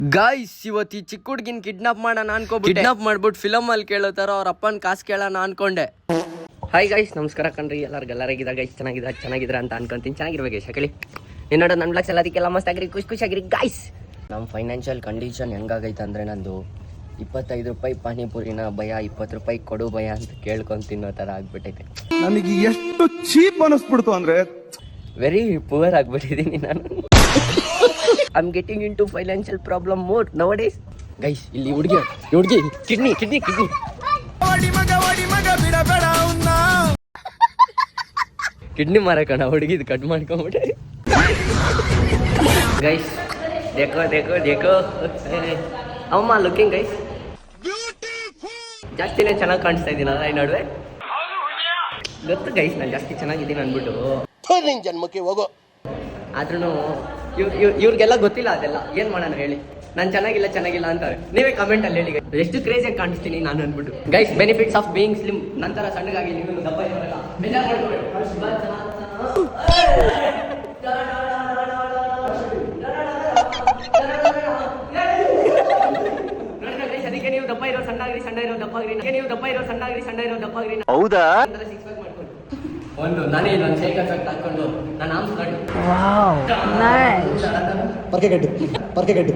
Guys ಇವತ್ತು ಈ ಚಿಕ್ಕ ಹುಡ್ಗಿನ್ ಕಿಡ್ನಾಪ್ ಮಾಡೋಣ ಅನ್ಕೋಬಿಟ್ಟು ಕಿಡ್ನಾಪ್ ಮಾಡ್ಬಿಟ್ಟು ಫಿಲಮ್ ಅಲ್ಲಿ ಕೇಳೋತಾರ ಅವ್ರ ಅಪ್ಪನ ಕಾಸು ಕೇಳೋಣ ಅನ್ಕೊಂಡೆ. ಹಾಯ್ ಗಾಯ್ಸ್, ನಮಸ್ಕಾರ ಕಣ್ರಿ. ಎಲ್ಲರಿಗಿದ ಗೈಸ್ ಚೆನ್ನಾಗಿದ್ರ ಅಂತ ಅನ್ಕೊಂತೀನಿ. ಚೆನ್ನಾಗಿರ್ಬೇಕು ಶಕಲಿ ಇನ್ನೋಡ ನನ್ನ ಬ್ಲಾಗ್ಸ್ ಎಲ್ಲದಕ್ಕೆಲ್ಲ ಮಸ್ತ್ ಆಗಿರಿ, ಖುಷಿಯಾಗಿರಿ ಗಾಯ್ಸ್. ನಮ್ಮ ಫೈನಾನ್ಷಿಯಲ್ ಕಂಡೀಷನ್ ಹೆಂಗಾಗೈತೆ ಅಂದ್ರೆ ನಂದು 25 ರೂಪಾಯಿ ಪಾನಿಪುರಿನ ಭಯ, 20 ರೂಪಾಯಿ ಕೊಡು ಭಯ ಅಂತ ಕೇಳ್ಕೊಂಡು ತಿನ್ನೋ ಥರ ಆಗ್ಬಿಟ್ಟೈತೆ. ನನಗೆ ಎಷ್ಟು ಚೀಪ್ ಅನಿಸ್ಬಿಡ್ತು ಅಂದ್ರೆ ವೆರಿ ಪುವರ್ ಆಗ್ಬಿಟ್ಟಿದ್ದೀನಿ ನಾನು. I am getting into financial problem more nowadays. Guys ಇಲ್ಲಿ ಹುಡುಗಿ ಕಿಡ್ನಿ ಕಿಡ್ನಿ ಮಾರಕಣ ಹುಡುಗಿದ್ ಕಟ್ ಮಾಡ್ಕೊಂಬಿಟ್ಟೆ. ಗೈಸ್ ದೇಕೋ ಅಮ್ಮ ಲುಕಿಂಗ್ ಗೈಸ್ ಜಾಸ್ತಿನೇ ಚೆನ್ನಾಗಿ ಕಾಣಿಸ್ತಾ ಇದ್ದೀನಲ್ಲ ಈ ನಡುವೆ. ಗೊತ್ತು ಗೈಸ್ ನಾನು ಜಾಸ್ತಿ ಚೆನ್ನಾಗಿದ್ದೀನಿ ಅಂದ್ಬಿಟ್ಟು ಜನ್ಮಕ್ಕೆ ಹೋಗೋ. ಆದ್ರೂ ಇವ್ರಿಗೆಲ್ಲ ಗೊತ್ತಿಲ್ಲ ಅದೆಲ್ಲ. ಏನ್ ಮಾಡೋಣ ಹೇಳಿ, ನಾನು ಚೆನ್ನಾಗಿಲ್ಲ ಅಂತಾರೆ. ನೀವೇ ಕಮೆಂಟ್ ಅಲ್ಲಿ ಹೇಳಿ ಎಷ್ಟು ಕ್ರೇಜಿಯಾಗಿ ಕಾಣಿಸ್ತೀನಿ ನಾನು ಅಂದ್ಬಿಟ್ಟು. Guys benefits of being slim, ನಂತರ ಸಣ್ಣಗಾಗಿ ನೀವು ದಪ್ಪ ಇರೋಲ್ಲ. ಅದಕ್ಕೆ ನೀವು ದಪ್ಪ ಇರೋ ಸಣ್ಣ ಇರೋ ದಪ್ಪಾಗ್ರಿ. ನೀವು ದಪ್ಪ ಇರೋ ಸಣ್ಣ ಇರೋ ದಪ್ಪಾಗ್ರಿ. ಹೌದಾ? ಸಿಕ್ಸ್ ಪ್ಯಾಕ್ ಮಾಡ್ಕೊಂಡು ಒಂದು ನಾನೇ ಇನ್ನೊಂದು ಶೇಕ್ ಎಫೆಕ್ಟ್ ಹಾಕೊಂಡು ನಾನು ಆಮ್ಸ್ ಮಾಡಿ Nice. ಪರ್ಕೆ ಗಡ್ಡು